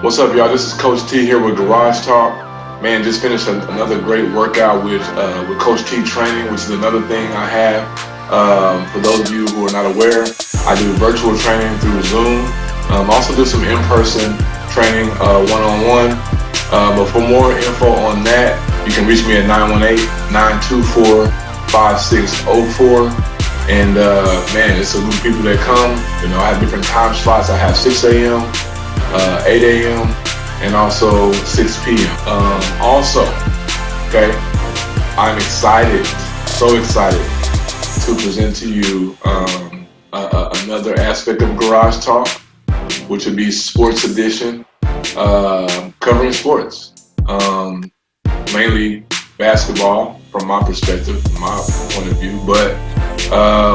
What's up, y'all? This is Coach T here with Garage Talk. Man, just finished another great workout with Coach T training, which is another thing I have. For those of you who are not aware, I do virtual training through Zoom. Also do some in-person training one-on-one. But for more info on that, you can reach me at 918-924-5604. And man, it's a group of people that come. You know, I have different time slots. I have 6 a.m., 8 a.m., and also 6 p.m. Okay, I'm excited, so excited to present to you another aspect of Garage Talk, which would be Sports Edition, covering sports, mainly basketball from my perspective, from my point of view, but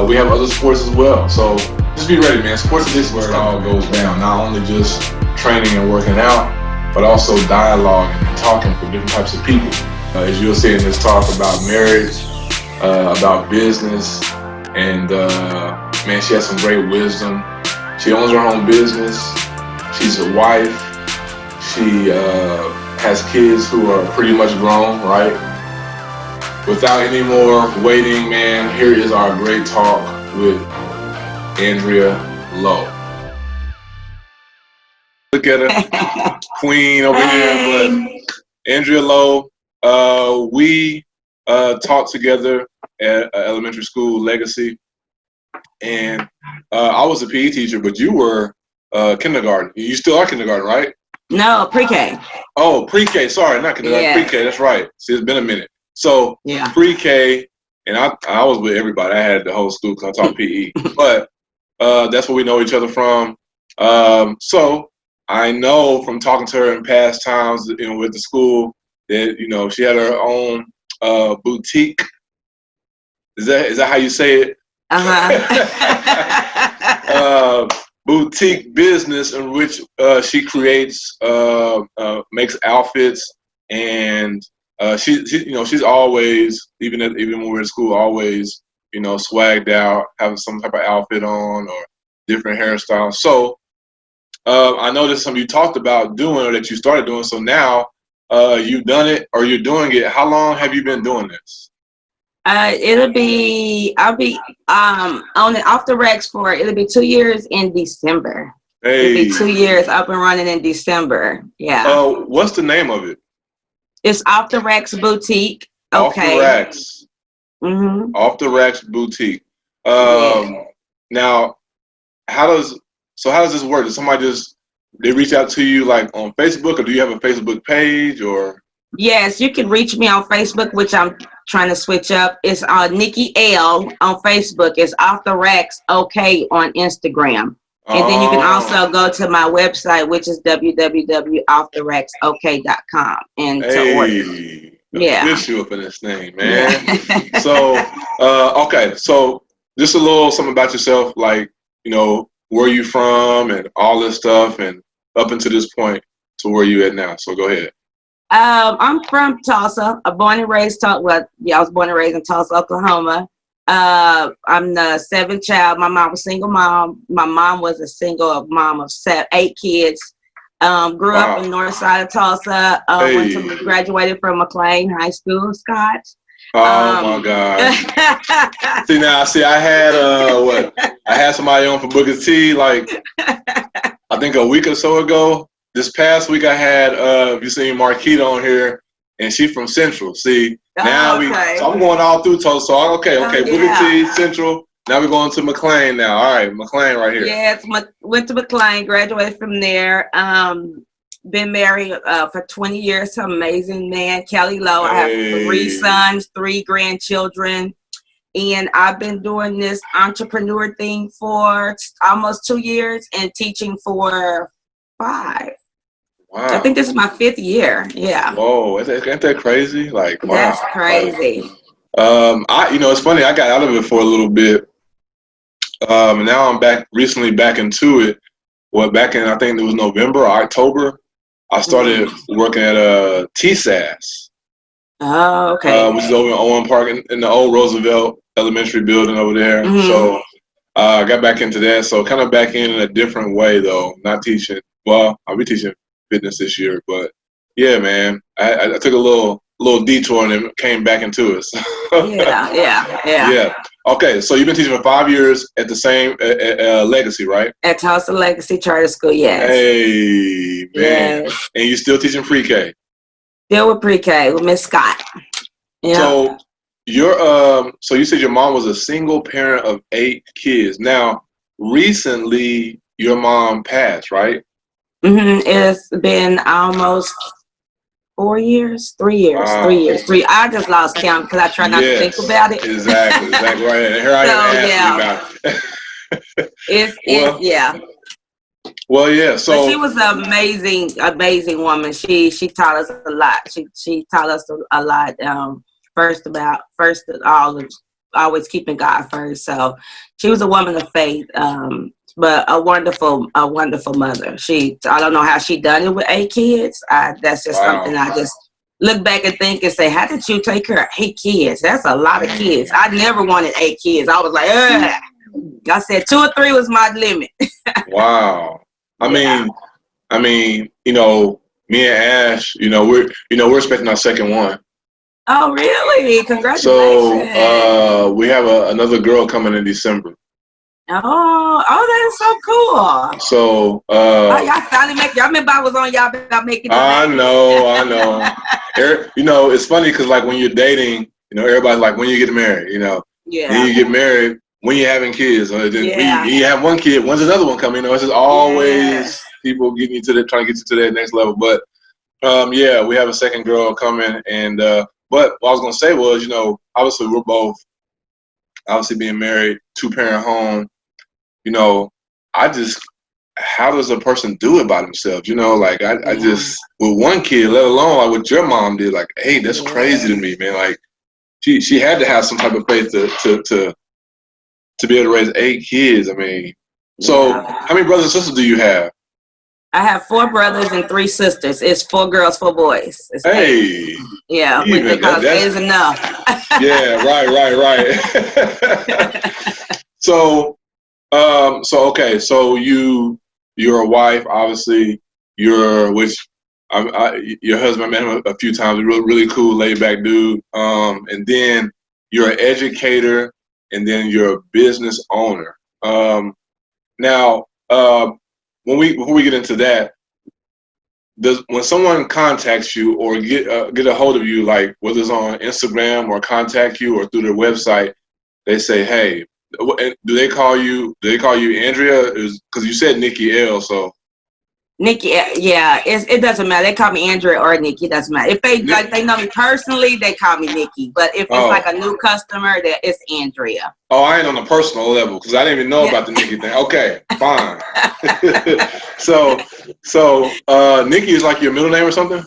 we have other sports as well. So just be ready, man. Sports Edition is where it all goes down. Not only just training and working out, but also dialogue and talking with different types of people. As you'll see in this talk about marriage, about business, and man, she has some great wisdom. She owns her own business. She's a wife. She has kids who are pretty much grown, right? Without any more waiting, man, here is our great talk with Andrea Lowe. Look at her, queen over here. But Andrea Lowe, we taught together at elementary school, Legacy, and I was a PE teacher, but you were kindergarten. You still are kindergarten, right? No, pre-K. Oh, pre-K. Sorry, not kindergarten. Yeah. Pre-K. That's right. See, it's been a minute. So yeah. Pre-K, and I was with everybody. I had the whole school because I taught PE, but that's where we know each other from. So I know from talking to her in past times, you know, with the school, that you know she had her own boutique. Is that how you say it? Boutique business in which she creates, makes outfits, and she you know, she's always, even when we're in school, always, you know, swagged out, having some type of outfit on or different hairstyles. So I know there's something you talked about doing or that you started doing. So now you've done it or you're doing it. How long have you been doing this? I'll be on the off the Rex it'll be 2 years in December. Hey. It'll be 2 years up and running in December. Yeah. What's the name of it? It's Off the Rex Boutique. Okay. Off the Rex. Mm-hmm. Off the Rex Boutique. Now, how does this work? Does somebody they reach out to you like on Facebook, or do you have a Facebook page or? Yes, you can reach me on Facebook, which I'm trying to switch up. It's Nikki L on Facebook. It's Off the Rex OK on Instagram. And then you can also go to my website, which is www.offtherexok.com. And to order. Yeah. Official up in this thing, man. So, okay. So just a little something about yourself, like, you know, where you from and all this stuff, and up until this point to where you at now. So go ahead. I'm from Tulsa. I was born and raised in Tulsa, Oklahoma. I'm the seventh child. My mom was a single mom. My mom was a single mom of 8 kids. Grew up in the north side of Tulsa. Graduated from McLean High School, Scott. Oh my God! See, I had somebody on for Booker T, like I think a week or so ago. This past week I had you seen Marquita on here, and she's from Central. See, now so I'm going all through Tulsa. So okay, Booker T, Central. Now we're going to McLean now. All right, McLean right here. Yes, went to McLean, graduated from there. Been married for 20 years to an amazing man, Kelly Lowe. I have 3 sons, 3 grandchildren, and I've been doing this entrepreneur thing for almost 2 years and teaching for 5. Wow. I think this is my 5th year. Yeah. Whoa, ain't that crazy? Like, wow. That's crazy. It's funny. I got out of it for a little bit, and now I'm recently back into it. Well, back in, I think it was November or October, I started working at TSAS. Oh, okay. Which is over in Owen Park in the old Roosevelt Elementary building over there. Mm-hmm. So I got back into that. So kind of back in a different way, though. Not teaching. Well, I'll be teaching fitness this year. But yeah, man, I took a little detour and then came back into it. Yeah. Okay, so you've been teaching for 5 years at the same Legacy, right? At Tulsa Legacy Charter School, yes. Hey, man. Yes. And you're still teaching pre-K? Still with pre-K with Miss Scott. Yeah. So so you said your mom was a single parent of 8 kids. Now, recently your mom passed, right? It's been almost 4 years, 3 years, Wow. 3 years, 3. I just lost count because I try not to think about it. Exactly, right. And here I am asking you about it. Yeah. Well, yeah. So but she was an amazing woman. She taught us a lot. She taught us a lot. First of all, always keeping God first. So she was a woman of faith. But a wonderful mother. I don't know how she done it with 8 kids. That's just something I just look back and think and say, how did you take care of 8 kids? That's a lot of kids. I never wanted 8 kids. I was like, ugh. I said 2 or 3 was my limit. Wow. I mean, me and Ash, we're expecting our second one. Oh, really? Congratulations. So we have another girl coming in December. Oh, that is so cool. So y'all finally y'all remember I was on y'all about making the I know. It's funny because like when you're dating, everybody's like, when you get married, Yeah. Then you get married, when you're having kids, when you have one kid, when's another one coming? It's just always people getting you trying to get you to that next level. But yeah, we have a second girl coming, and but what I was gonna say was, obviously we're both being married, 2-parent home. How does a person do it by themselves? I just, with one kid, let alone like what your mom did, like, hey, that's crazy to me, man. Like, she had to have some type of faith to be able to raise 8 kids. I mean, so how many brothers and sisters do you have? I have 4 brothers and 3 sisters. It's 4 girls, 4 boys. It's 8. Yeah, because 8 is enough. Yeah, right. So okay, so you're a wife, obviously. Your husband, I met him a few times. Really cool, laid back dude. And then you're an educator, and then you're a business owner. Now, before we get into that, when someone contacts you or get a hold of you, like whether it's on Instagram or contact you or through their website, they say, hey. Do they call you Andrea? Because you said Nikki L. So Nikki, yeah, it doesn't matter. They call me Andrea or Nikki. It doesn't matter. If they they know me personally, they call me Nikki. But if it's like a new customer, it's Andrea. Oh, I ain't on a personal level because I didn't even know about the Nikki thing. Okay, fine. So Nikki is like your middle name or something?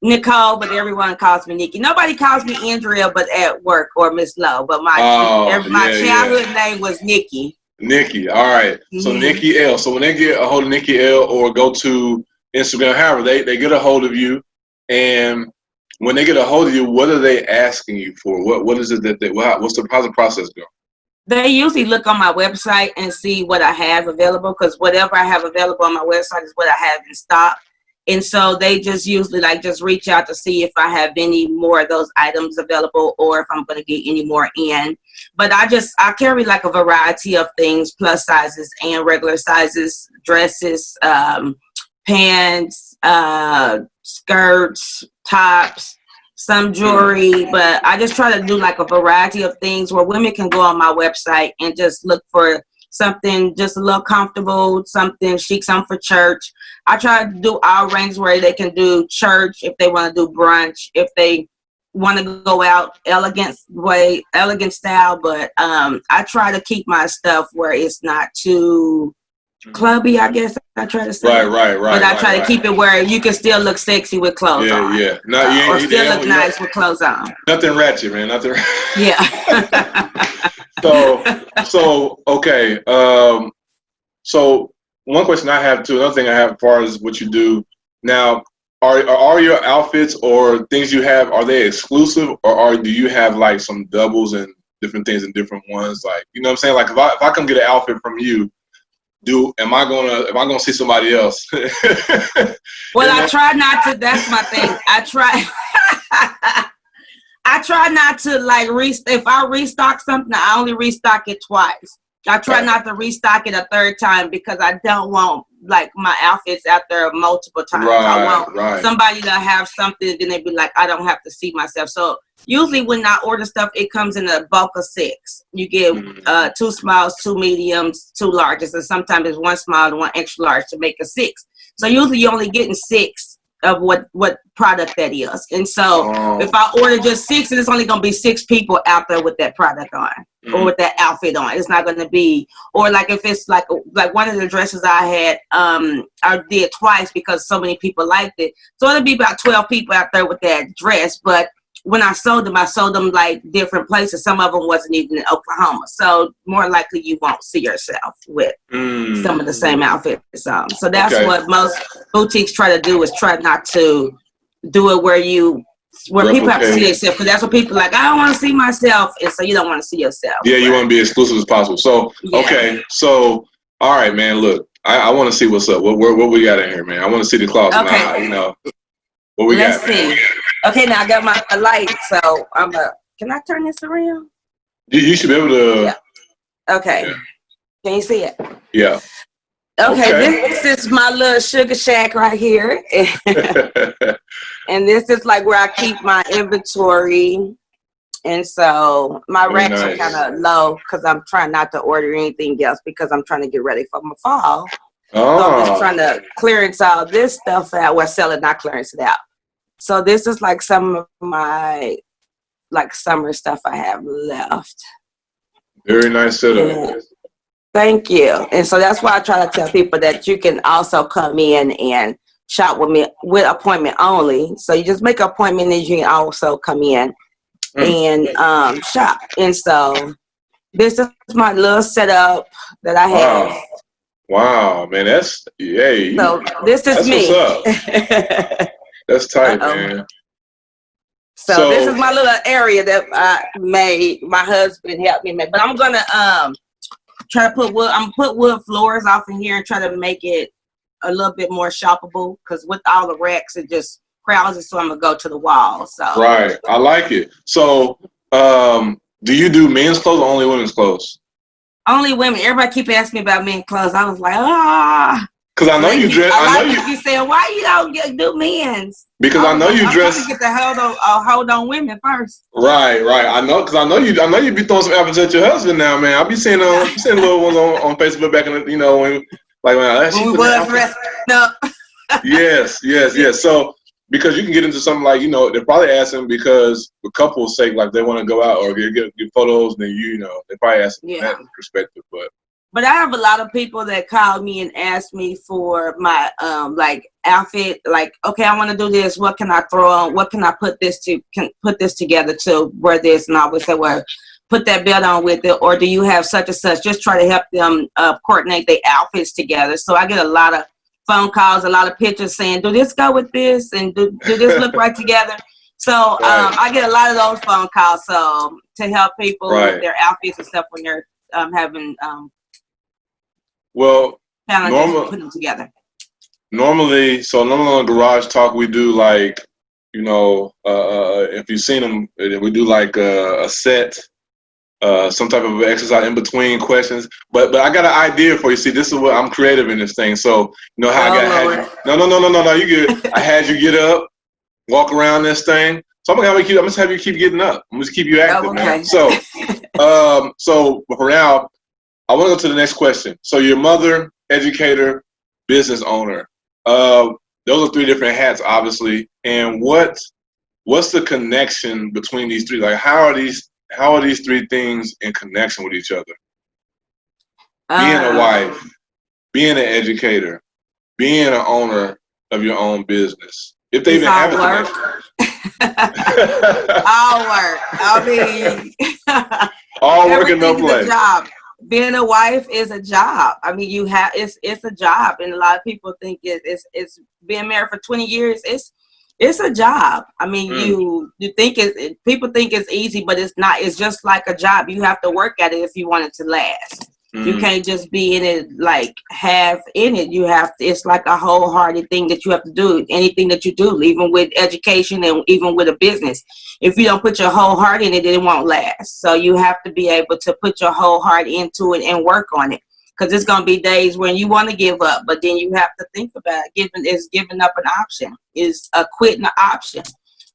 Nicole, but everyone calls me Nikki. Nobody calls me Andrea, but at work or Miss Lowe. But my childhood name was Nikki. Nikki, all right. So Nikki L. So when they get a hold of Nikki L. or go to Instagram, however, they get a hold of you, and when they get a hold of you, what are they asking you for? What is it that how's the process go? They usually look on my website and see what I have available, because whatever I have available on my website is what I have in stock. And so they just usually just reach out to see if I have any more of those items available or if I'm going to get any more in. But I carry like a variety of things, plus sizes and regular sizes, dresses, pants, skirts, tops, some jewelry. But I just try to do like a variety of things where women can go on my website and just look for something just a little comfortable, something chic, something for church. I try to do all ranges where they can do church, if they want to do brunch, if they want to go out elegant style. But I try to keep my stuff where it's not too clubby, I guess I try to say. Right. But I try to keep it where you can still look sexy with clothes on. Yeah. Or still look nice with clothes on. Nothing ratchet, man. Nothing. Yeah. So okay. So one question I have too, another thing I have as far as what you do now, are your outfits or things you have, are they exclusive, or do you have like some doubles and different things and different ones? Like, you know what I'm saying? Like if I come get an outfit from you, am I gonna see somebody else? Well, I try not to. That's my thing. I try. I try not to like if I restock something, I only restock it twice. I try not to restock it a third time because I don't want like my outfits out there multiple times. I want somebody to have something, then they be like, I don't have to see myself. So usually when I order stuff, it comes in a bulk of 6. You get 2 smalls, 2 mediums, 2 larges, and sometimes it's 1 small and 1 extra large to make a 6. So usually you're only getting 6 of what product that is. And so if I order just 6, and it's only going to be 6 people out there with that product on or with that outfit on. It's not going to be, or like if it's like one of the dresses I had, I did twice because so many people liked it. So it'll be about 12 people out there with that dress. But when I sold them like different places. Some of them wasn't even in Oklahoma. So more likely you won't see yourself with some of the same outfits on. So that's what most boutiques try to do, is try not to do it where people have to see themselves. Because that's what people like, I don't want to see myself. And so you don't want to see yourself. Yeah, you want to be exclusive as possible. So, okay. So, all right, man, look, I want to see what's up. What we got in here, man? I want to see the closet. Okay. Now, what we got, man? See. Okay, now I got my light, so can I turn this around? You should be able to. Yeah. Okay. Yeah. Can you see it? Yeah. Okay, this is my little sugar shack right here. And this is like where I keep my inventory. And so my racks are kind of low because I'm trying not to order anything else because I'm trying to get ready for my fall. So I'm just trying to clearance all this stuff out. Well, sell it, not clearance it out. So this is like some of my like summer stuff I have left. Very nice setup. Thank you. And so that's why I try to tell people that you can also come in and shop with me with appointment only. So you just make an appointment and you can also come in and shop. And so this is my little setup that I have. Wow, man, that's So this is me. What's up. That's tight, man. So this is my little area that I made. My husband helped me make. But I'm gonna try to put wood. I'm gonna put wood floors off in here and try to make it a little bit more shoppable. Because with all the racks, it just crowds it. So I'm gonna go to the wall. So right, I like it. So do you do men's clothes or only women's clothes? Only women. Everybody keep asking me about men's clothes. I was like, because I know you dress. I know you be saying, why you don't do men's? Because I know you dress. I'm get the hold on women first. Right. I know, because I know you be throwing some apples at your husband now, man. I be seeing little ones on Facebook back in the, when we was dressing up. Yes. So because you can get into something like they're probably asking because the couples say like they want to go out or get photos, and then they probably asking from that perspective, But I have a lot of people that call me and ask me for my like outfit. Like, okay, I want to do this. What can I throw on? What can I put this together to wear this? And I always say, well, put that belt on with it. Or do you have such and such? Just try to help them coordinate their outfits together. So I get a lot of phone calls, a lot of pictures saying, do this go with this? And do this look right together? So I get a lot of those phone calls. So to help people with their outfits and stuff when they're having well, put them together. Normally on Garage Talk, we do like, if you've seen them, we do like a set, some type of exercise in between questions. But I got an idea for you. See, this is what I'm creative in this thing. So how I got no, you good. I had you get up, walk around this thing. So I'm just have you keep getting up. I'm just keep you active, man. So, so for now, I want to go to the next question. So your mother, educator, business owner. Those are 3 different hats, obviously. And what's the connection between these 3? Like, how are these 3 things in connection with each other? Being a wife, being an educator, being an owner of your own business. If they even have it. All work. I mean, all work and no play. Job. Being a wife is a job. I mean, it's a job, and a lot of people think it's being married for 20 years. It's a job. I mean, you think people think it's easy, but it's not. It's just like a job. You have to work at it if you want it to last. You can't just be in it like half in it. You have to, it's like a wholehearted thing that you have to do. Anything that you do, even with education and even with a business. If you don't put your whole heart in it, it won't last. So you have to be able to put your whole heart into it and work on it. Because it's going to be days when you want to give up, but then you have to think about it. Giving up an option. Is quitting an option.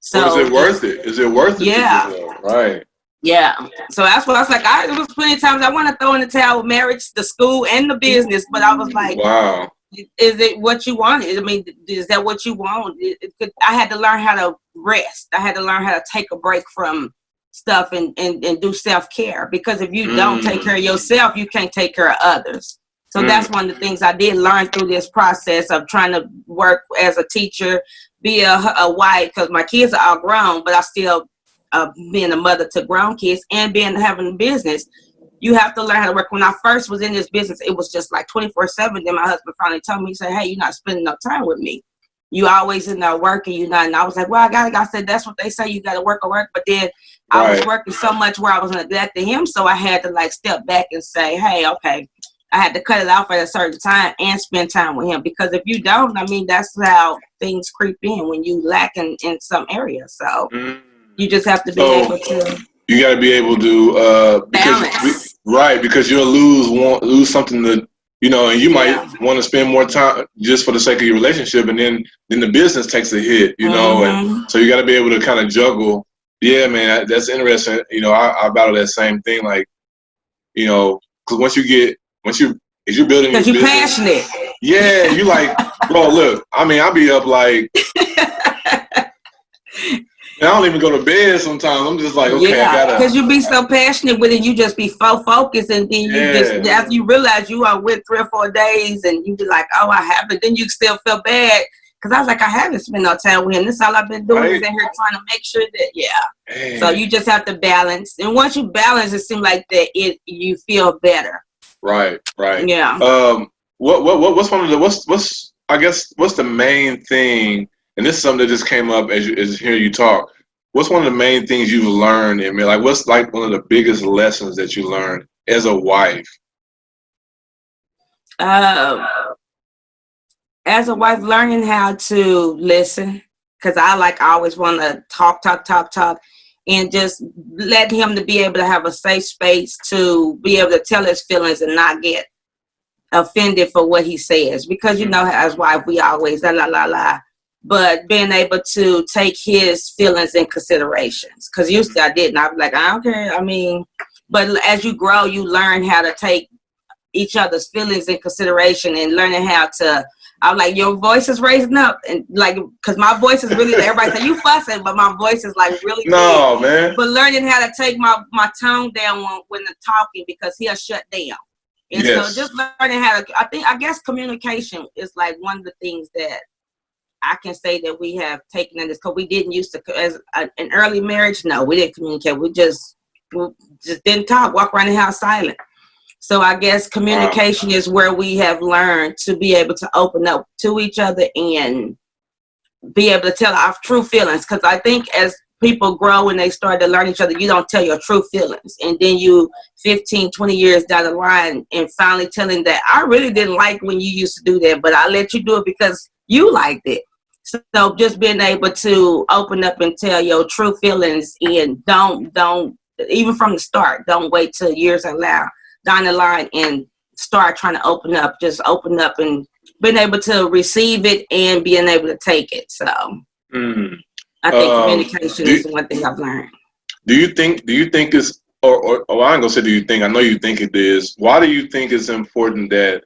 So is it worth it? Is it worth it? Yeah. To give up? Right. Yeah. So that's what I was like. It was plenty of times I want to throw in the towel with marriage, the school, and the business, but I was like, wow. Is it what you wanted? I mean, is that what you want? I had to learn how to rest. I had to learn how to take a break from stuff and do self-care, because if you don't take care of yourself, you can't take care of others. So that's one of the things I did learn through this process of trying to work as a teacher, be a wife, because my kids are all grown, but I still being a mother to grown kids and having a business. You have to learn how to work. When I first was in this business, it was just like 24/7. Then my husband finally told me, he said, "Hey, you're not spending no time with me. You always in there working, you not." And I was like, "Well, I said, "That's what they say. You got to work or work." But then I was working so much where I was neglecting him. So I had to like step back and say, "Hey, okay." I had to cut it off at a certain time and spend time with him, because if you don't, I mean, that's how things creep in when you lack in some areas. So you just have to be able to. You got to be able to balance. Because you'll lose something that, you know, and you might want to spend more time just for the sake of your relationship, and then the business takes a hit, you know, and so you got to be able to kind of juggle. Yeah, man, that's interesting. You know, I battle that same thing, like, you know, because if you're building your business, you're passionate. Yeah, you like, bro, look, I mean, I'll be up like. I don't even go to bed sometimes. I'm just like, okay, I gotta. Because you be so passionate with it, you just be so focused, and then you just, after you realize you are with 3 or 4 days, and you be like, oh, I haven't. Then you still feel bad, because I was like, I haven't spent no time with him. This is all I've been doing is in here trying to make sure that, So you just have to balance, and once you balance, it seems like that you feel better. Right. Yeah. What's the main thing? And this is something that just came up as hearing you talk. What's one of the main things you've learned? I mean, like, what's like one of the biggest lessons that you learned as a wife? As a wife, learning how to listen, because I always want to talk, and just let him to be able to have a safe space to be able to tell his feelings and not get offended for what he says, because you know, as wife, we always la. But being able to take his feelings in considerations, because usually I didn't. I was like, I don't care. I mean, but as you grow, you learn how to take each other's feelings in consideration, and learning how to. I'm like, your voice is raising up, and like, because my voice is really. Everybody say you fussing, but my voice is like really. No, big. Man. But learning how to take my tone down when I'm talking, because he'll shut down. And so just learning how to. I guess communication is like one of the things that I can say that we have taken in this, because we didn't used to, as an early marriage, no, we didn't communicate. We just didn't talk, walk around the house silent. So I guess communication is where we have learned to be able to open up to each other and be able to tell our true feelings. Because I think as people grow and they start to learn each other, you don't tell your true feelings. And then you 15, 20 years down the line and finally telling that I really didn't like when you used to do that, but I let you do it because you liked it. So just being able to open up and tell your true feelings, and don't even from the start, don't wait till years down the line and start trying to open up. Just open up and being able to receive it and being able to take it. So I think communication is one thing I've learned. Do you think it's, or I ain't gonna say do you think, I know you think it is. Why do you think it's important that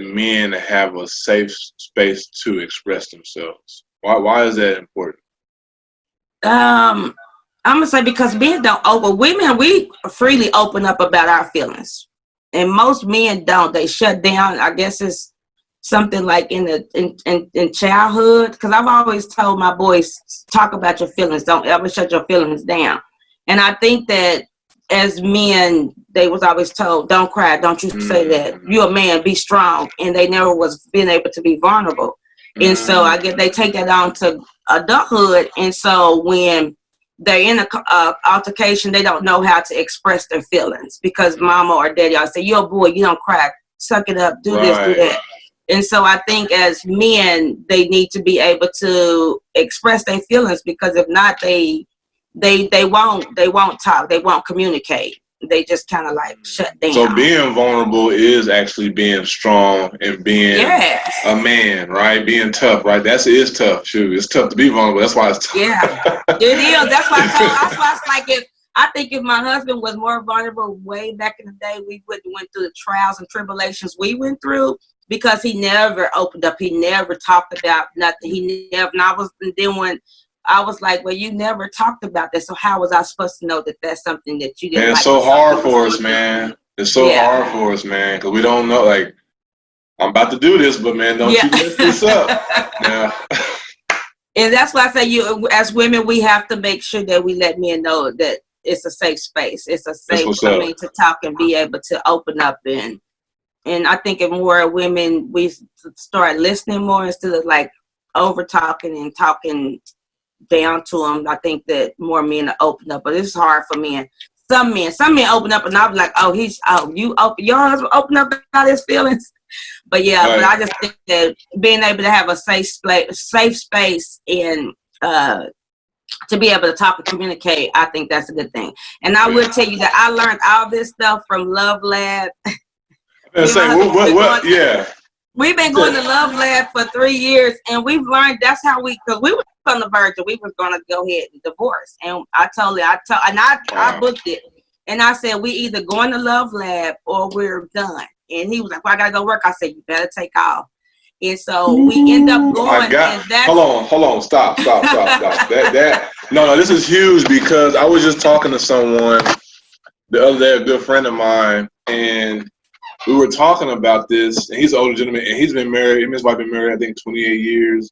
men have a safe space to express themselves? Why is that important? I'm gonna say because men don't women, we freely open up about our feelings, and most men don't. They shut down. I guess it's something like in childhood, because I've always told my boys, talk about your feelings, don't ever shut your feelings down. And I think that as men, they was always told, don't cry, don't you say that, you're a man, be strong, and they never was being able to be vulnerable. And so I guess they take that on to adulthood, and so when they're in a altercation, they don't know how to express their feelings because mama or daddy always say, "You're a boy, you don't cry, suck it up, do this, do that." And so I think as men, they need to be able to express their feelings, because if not, they won't talk, they won't communicate. They just kind of like shut down. So being vulnerable is actually being strong and being a man, right? Being tough, right? That is tough. Shoot, it's tough to be vulnerable. That's why it's tough. Yeah, it is. That's why it's like, I think if my husband was more vulnerable way back in the day, we would have went through the trials and tribulations we went through, because he never opened up. He never talked about nothing. He never. And then when I was like, "Well, you never talked about that, so how was I supposed to know that that's something that you didn't?" Man, it's so hard for us, man. It's so hard for us, man, because we don't know. Like, I'm about to do this, but man, don't you mess this up. Yeah. And that's why I say, you as women, we have to make sure that we let men know that it's a safe space. It's a safe, to talk and be able to open up. And I think if more women, we start listening more instead of like over talking and talking down to them, I think that more men are open up. But it's hard for men. Some men open up, and I'm like, your husband open up about his feelings. But but I just think that being able to have a safe space and to be able to talk and communicate, I think that's a good thing. And I will tell you that I learned all this stuff from Love Lab. We've been going to Love Lab for 3 years, and we've learned that's how because we were on the verge of we was going to go ahead and divorce. And I booked it, and I said, we either going to Love Lab or we're done. And he was like, "Well, I gotta go work." I said, "You better take off." And so we end up going. Hold on, stop. No, this is huge, because I was just talking to someone the other day, a good friend of mine, and we were talking about this. And he's an older gentleman, and he's been married. Him and his wife been married, I think, 28 years,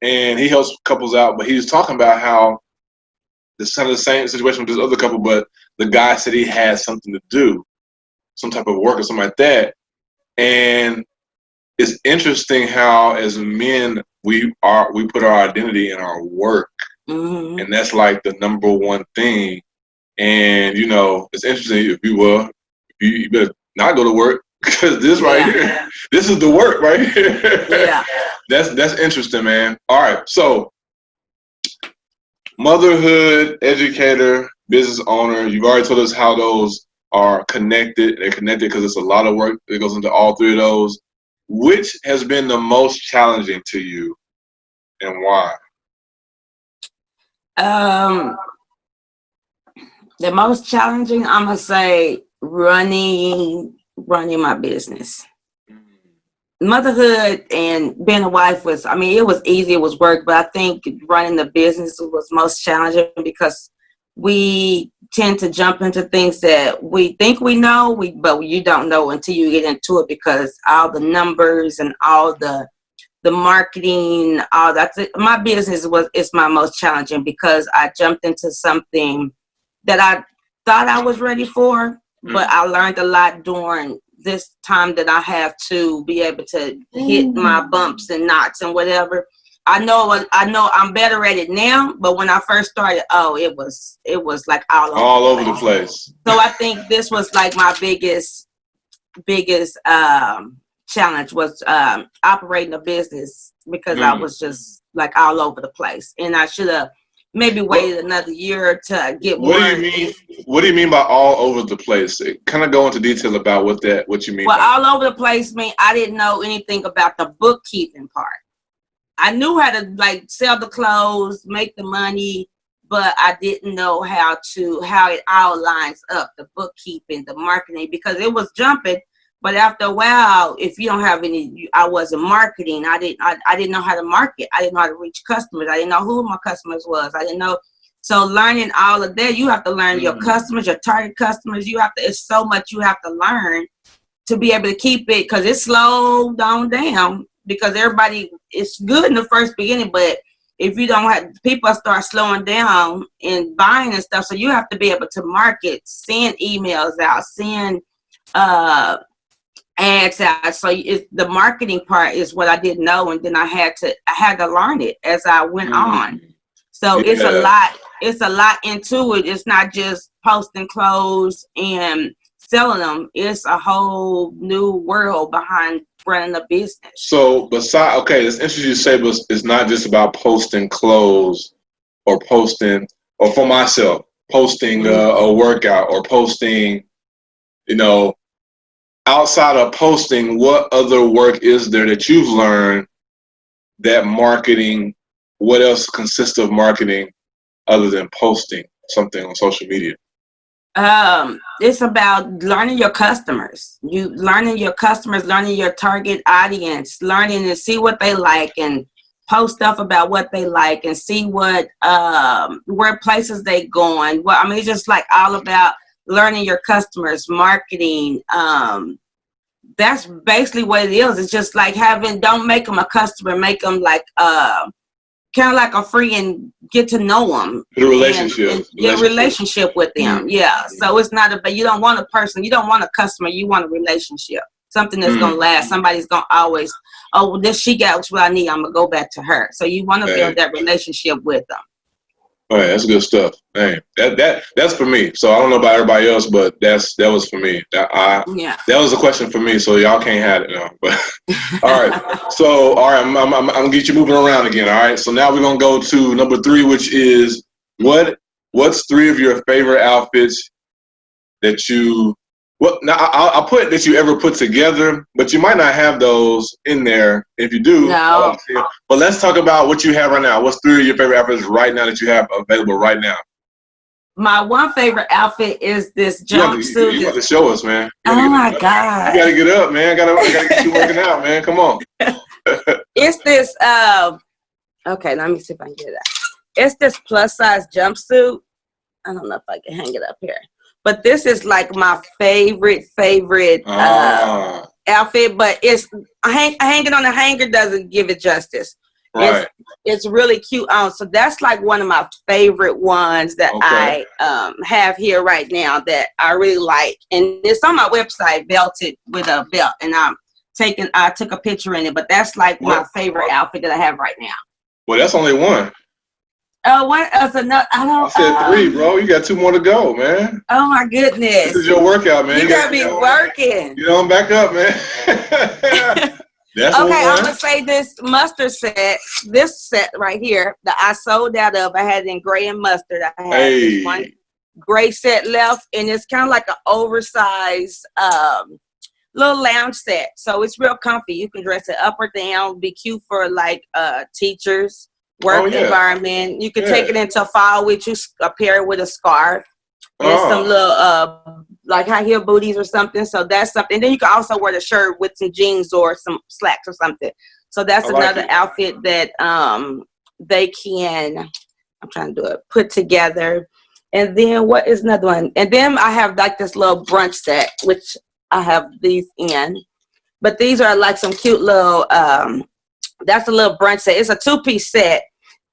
and he helps couples out. But he was talking about how it's kind of the same situation with this other couple, but the guy said he had something to do, some type of work or something like that. And it's interesting how as men we put our identity in our work, and that's like the number one thing. And it's interesting, you better not go to work, because this right here, this is the work right here. That's interesting, man. All right, so motherhood, educator, business owner, you've already told us how those are connected. They're connected because it's a lot of work that goes into all three of those. Which has been the most challenging to you, and why? The most challenging, I'm gonna say, running my business. Motherhood and being a wife it was easy, it was work, but I think running the business was most challenging, because we tend to jump into things that we think we know, but you don't know until you get into it, because all the numbers and all the marketing, all that. My business is my most challenging, because I jumped into something that I thought I was ready for, but I learned a lot during this time that I have to be able to hit my bumps and knots and whatever. I know I'm better at it now, but when I first started, it was like all over the place. So I think this was like my biggest challenge was operating a business, because I was just like all over the place, and I should have maybe waited another year to get more. What do you mean by all over the place? Kind of go into detail about what you mean. Well, all over the place mean I didn't know anything about the bookkeeping part. I knew how to like sell the clothes, make the money, but I didn't know how it all lines up, the bookkeeping, the marketing, because it was jumping. But after a while, if you don't have I wasn't marketing. I didn't know how to market. I didn't know how to reach customers. I didn't know who my customers was. I didn't know. So learning all of that, you have to learn your customers, your target customers. It's so much you have to learn to be able to keep it, because it's slowed down, because everybody, it's good in the first beginning, but if you don't have, people start slowing down and buying and stuff. So you have to be able to market, send emails out, send ads out. So the marketing part is what I didn't know, and then I had to learn it as I went on. So it's a lot. it's a lot into it. It's not just posting clothes and selling them. It's a whole new world behind running a business. So besides, okay, it's interesting you say, but it's not just about posting clothes or posting, or for myself, posting a workout or posting, you know, outside of posting, what other work is there that you've learned that marketing, what else consists of marketing other than posting something on social media? It's about learning your customers. Learning your target audience, learning to see what they like and post stuff about what they like and see what where places they going. Well, I mean, it's just like all about learning your customers, marketing. That's basically what it is. It's just like don't make them a customer, make them like kind of like a free and get to know them. The relationship. And get a relationship with them. Mm-hmm. Yeah. So it's not but you don't want a person, you don't want a customer, you want a relationship. Something that's gonna last. Somebody's gonna always, oh, this she got what I need, I'm gonna go back to her. So you want to build that relationship with them. All right, that's good stuff. Hey, that's for me. So I don't know about everybody else, but that was for me. That was a question for me. So y'all can't have it now. But all right. So I'm gonna get you moving around again. All right. So now we're gonna go to number 3, which is what's 3 of your favorite outfits that you. Well, now I'll put that you ever put together, but you might not have those in there. If you do, no. But let's talk about what you have right now. What's 3 of your favorite outfits right now that you have available right now? My one favorite outfit is this jumpsuit. You got to show us, man. Oh my God! You got to get up, man. I gotta get you working out, man. Come on. It's this. Okay, let me see if I can get it out. It's this plus size jumpsuit. I don't know if I can hang it up here. But this is like my favorite outfit. But it's hanging on the hanger doesn't give it justice. Right. It's really cute on. So that's like one of my favorite ones that I have here right now that I really like. And it's on my website, belted with a belt. And I took a picture in it. But that's like my favorite outfit that I have right now. Well, that's only one. What else? Another? I said 3, bro. You got 2 more to go, man. Oh my goodness! This is your workout, man. You gotta be working. You don't back up, man. That's okay. I'm gonna say this mustard set. This set right here that I sold out of. I had it in gray and mustard. I had this one gray set left, and it's kind of like an oversized little lounge set. So it's real comfy. You can dress it up or down. Be cute for like teachers. Work environment. You can take it into fall with you, pair it with a scarf and some little like high heel booties or something. So that's something. And then you can also wear the shirt with some jeans or some slacks or something. So that's another outfit that they can, I'm trying to do it, put together. And then what is another one? And then I have like this little brunch set, which I have these in. But these are like some cute little that's a little brunch set. It's a 2-piece set.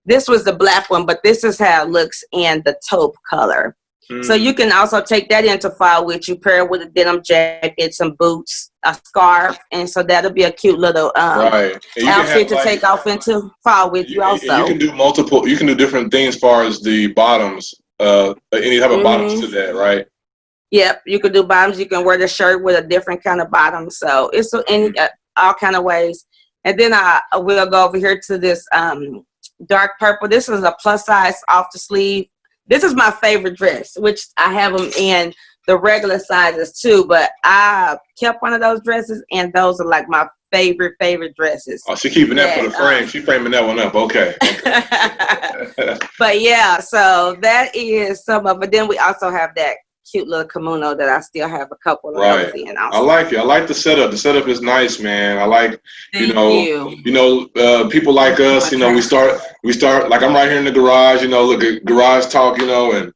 This was the black one, but this is how it looks in the taupe color. So you can also take that into fall with you, pair it with a denim jacket, some boots, a scarf, and so that'll be a cute little outfit to take off into fall with you also. You can do multiple, you can do different things as far as the bottoms, any type of bottoms to that, right? Yep, you can do bottoms. You can wear the shirt with a different kind of bottom. So it's in all kind of ways. And then I will go over here to this dark purple. This is a plus size off the sleeve. This is my favorite dress, which I have them in the regular sizes too. But I kept one of those dresses, and those are like my favorite dresses. Oh, she's keeping that for the frame. She's framing that one up. Okay. But yeah, so that is some of it. Then we also have that cute little kimono that I still have a couple of those in. Also. I like it. I like the setup. The setup is nice, man. I like, people like us, we start like I'm right here in the garage, look at garage talk, and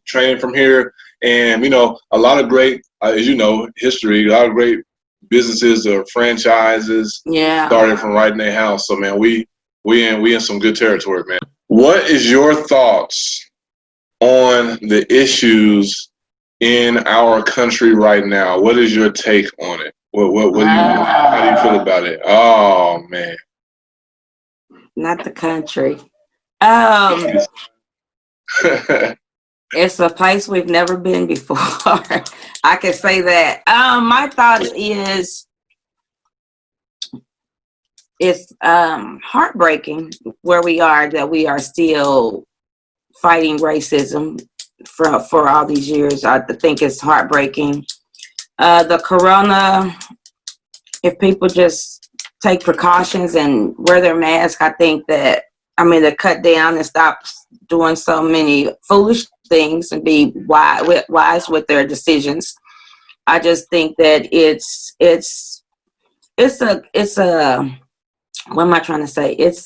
training from here. And, a lot of great, as history, a lot of great businesses or franchises started from right in their house. So, man, we in some good territory, man. What is your thoughts on the issues in our country right now? What is your take on it? How do you feel about it? Oh man, not the country. Um, it's a place we've never been before. I can say that. My thoughts is it's heartbreaking where we are, that we are still fighting racism for all these years. I think it's heartbreaking. The corona, if people just take precautions and wear their mask, I think that, to cut down and stop doing so many foolish things and be wise with their decisions. I just think that it's a what am I trying to say? It's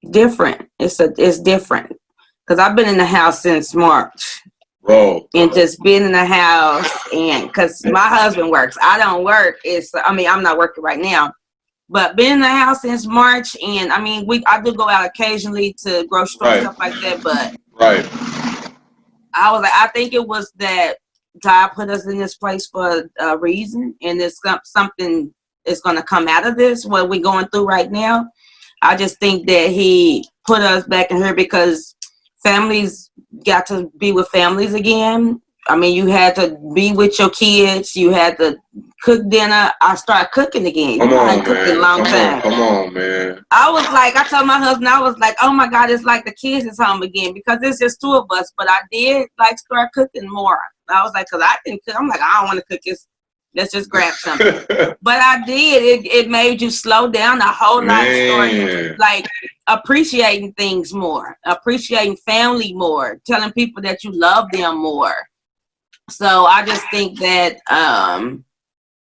different. It's different because I've been in the house since March. Bro. And just being in the house, and because my husband works, I don't work. I'm not working right now, but been in the house since March, and I do go out occasionally to grocery store stuff like that. But I was like, I think it was that God put us in this place for a reason, and it's something is going to come out of this, what we're going through right now. I just think that He put us back in here because families got to be with families again. You had to be with your kids. You had to cook dinner. I started cooking again. I hadn't cooked in a long time. Come on, man. I told my husband, I was like, oh my God, it's like the kids is home again because it's just two of us. But I did start cooking more. I was like, because I didn't cook. I'm like, I don't want to cook this. Let's just grab something. But I did. It made you slow down a whole lot. Start appreciating things more, appreciating family more, telling people that you love them more. So I just think that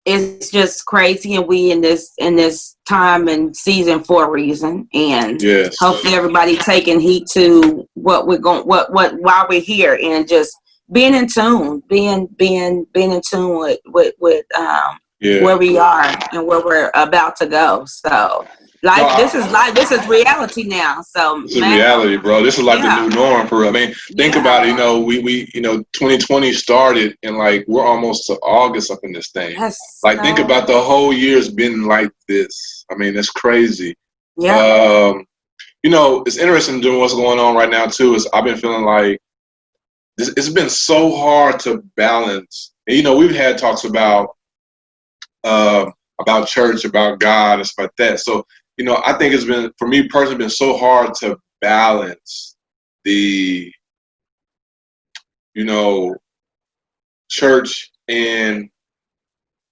it's just crazy, and we in this time and season for a reason. And hopefully everybody taking heed to what we're going, what while we're here, and just being in tune, being in tune with where we are and where we're about to go. So this is reality now. So this is reality, bro. This is like the new norm for real. Think about it. We 2020 started, and we're almost to August up in this thing. Think about the whole year's been like this. It's crazy. Yeah. It's interesting doing what's going on right now too. Is I've been feeling like it's been so hard to balance. And, we've had talks about church, about God, and stuff like that. So, I think it's been, for me personally, been so hard to balance the, church and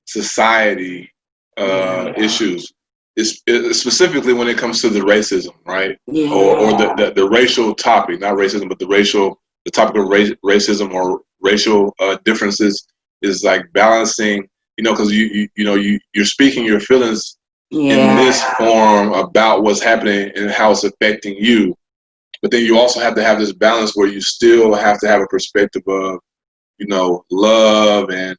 society issues. It's specifically when it comes to the racism, right? Yeah. Or the racial topic, not racism, but the topic of racism or racial differences is balancing, because you're speaking your feelings in this form about what's happening and how it's affecting you, but then you also have to have this balance where you still have to have a perspective of love and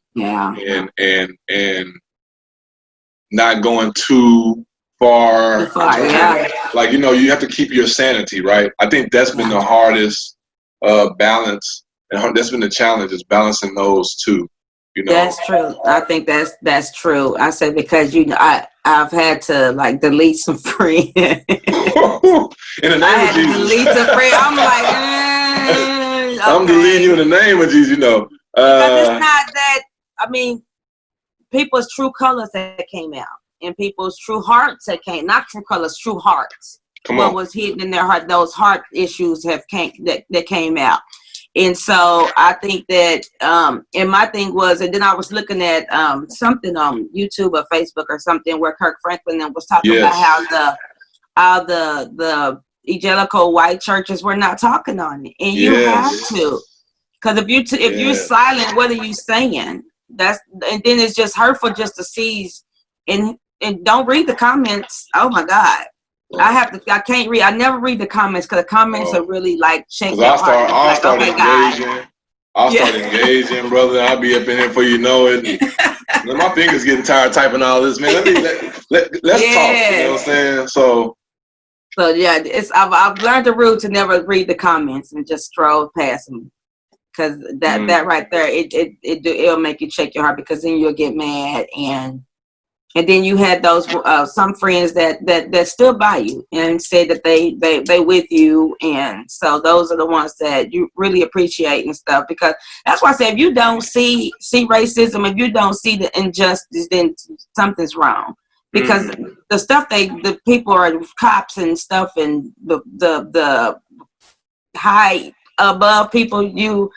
not going too far. You have to keep your sanity, right? I think that's been the hardest balance, and that's been the challenge, is balancing those two. That's true. I think that's true. I said because I've had to delete some friends. In the name of Jesus. Delete some friends. I'm like, okay. I'm deleting you in the name of Jesus. Because it's not that. People's true colors that came out, and people's true hearts that came. Not true colors, true hearts. What was hidden in their heart? Those heart issues that came out. And so I think that, and my thing was, and then I was looking at something on YouTube or Facebook or something where Kirk Franklin was talking about how the evangelical white churches were not talking on it, and you have to, because if you're silent, what are you saying? And then it's just hurtful just to see, and don't read the comments. Oh my God. I can't read. I never read the comments because the comments are really check your heart. I'll start engaging. I'll start engaging, brother. I'll be up in here for my fingers getting tired typing all this, man. Let's talk. You know what I'm saying? So yeah, I've learned the rule to never read the comments and just stroll past them, because that right there it'll make you check your heart, because then you'll get mad, and And then you had those some friends that stood by you and said that they with you, and so those are the ones that you really appreciate and stuff. Because that's why I say if you don't see racism, if you don't see the injustice, then something's wrong. Because the stuff the people are cops and stuff, and the high above people, you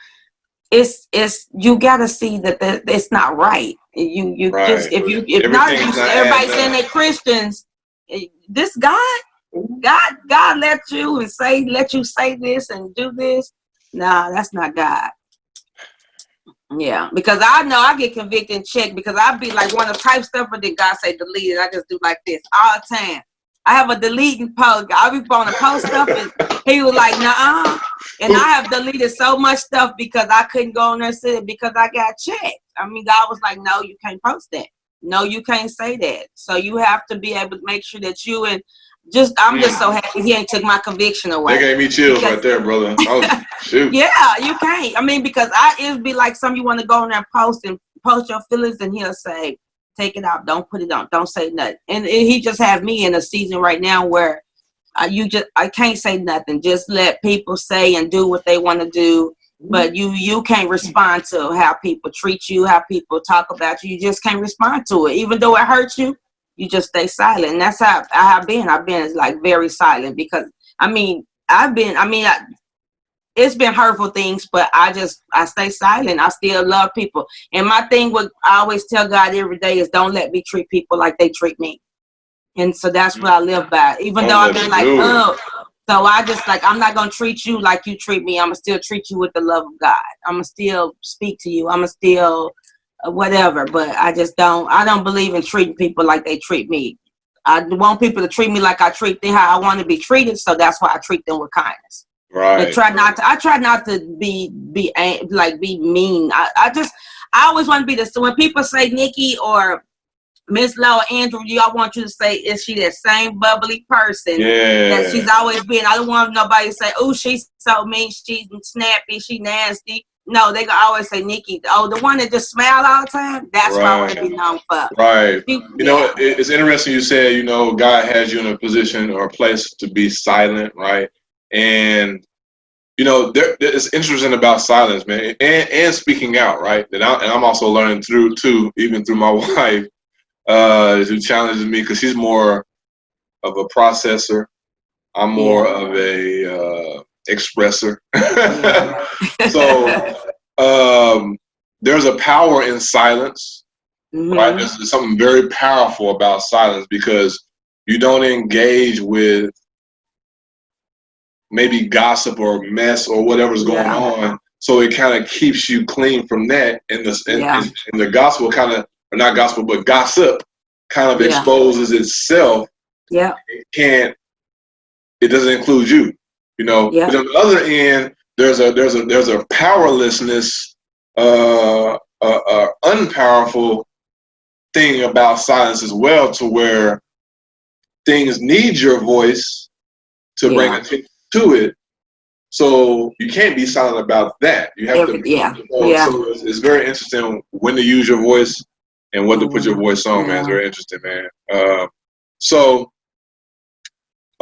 gotta see that it's not right. You right. Just if not everybody saying they're Christians, this God let you say this and do this. Nah, that's not God. Yeah, because I know I get convicted and checked, because I be like one of the type stuff, but then God say delete it. I just do like this all the time. I have a deleting post. I be on to post stuff, and he was like, "Nuh-uh." And I have deleted so much stuff because I couldn't go on there and say it because I got checked. I mean, God was like, "No, you can't post that. No, you can't say that." So you have to be able to make sure that you and I'm just so happy he ain't took my conviction away. They gave me chills right there, brother. Oh, shoot. Yeah, you can't. I mean, because it'd be like you want to go on there and post your feelings, and he'll say, take it out, don't put it on, don't say nothing. And he just have me in a season right now where I can't say nothing. Just let people say and do what they want to do, but you can't respond to how people treat you, how people talk about you. You just can't respond to it, even though it hurts you. You just stay silent. And that's how I've been like very silent, because it's been hurtful things, but I stay silent. I still love people. And my thing I always tell God every day is, don't let me treat people like they treat me. And so that's what I live by. Even though I've been like, oh, so I just like, I'm not going to treat you like you treat me. I'm going to still treat you with the love of God. I'm going to still speak to you. I'm going to still whatever, but I don't believe in treating people like they treat me. I want people to treat me like I treat them, how I want to be treated. So that's why I treat them with kindness. Right. And I try not to be mean. I always want to be so when people say Nikki or Miss Lowe, Andrew, I want you to say, is she that same bubbly person that she's always been? I don't want nobody to say, oh, she's so mean, she's snappy, she nasty. No, they can always say Nikki. Oh, the one that just smile all the time. That's what I want to be known for. Right. You know, it's interesting you said, God has you in a position or a place to be silent, right? And it's interesting about silence, man, and speaking out, right? And I'm also learning through my wife, who challenges me, because she's more of a processor. I'm more of a expressor. So there's a power in silence, right? There's something very powerful about silence, because you don't engage with maybe gossip or mess or whatever's going on. So it kind of keeps you clean from that. And the gospel kind of, or not gospel, but gossip kind of exposes itself. Yeah. It doesn't include you, But on the other end, there's a powerlessness, unpowerful thing about silence as well, to where things need your voice to bring attention to it. So you can't be silent about that. You have to. So it's very interesting when to use your voice and what to put your voice on, man. It's very interesting, man.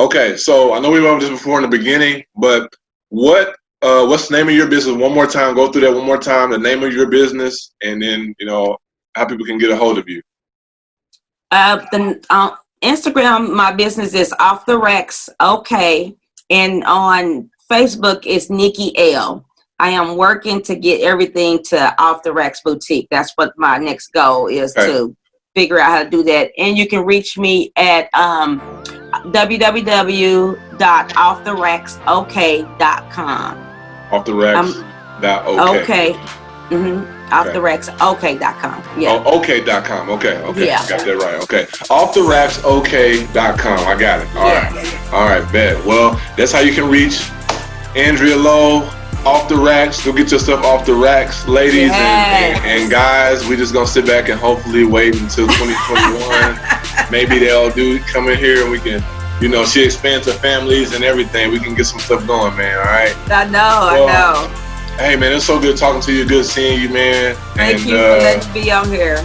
Okay, so I know we went over this before in the beginning, but what's the name of your business? One more time, go through that one more time, the name of your business, and then, how people can get a hold of you. Instagram, my business is Off the Racks, okay. And on Facebook, it's Nikki L. I am working to get everything to Off the Racks Boutique. That's what my next goal is, to figure out how to do that. And you can reach me at www.offtheracks.ok.com. Off the Racks. Okay. Offtheracks.ok.com. Yeah. Oh, okay.com. Okay. Yeah. Got that right. Okay. Offtheracks.ok.com. I got it. All right. Bet. Well, that's how you can reach Andrea Lowe. Off the Racks. Go get your stuff off the racks, ladies and guys. We just gonna sit back and hopefully wait until 2021. Maybe they'll come in here and we can, she expands her families and everything. We can get some stuff going, man. All right. I know. Hey, man, it's so good talking to you. Good seeing you, man. Thank you for letting me be on here.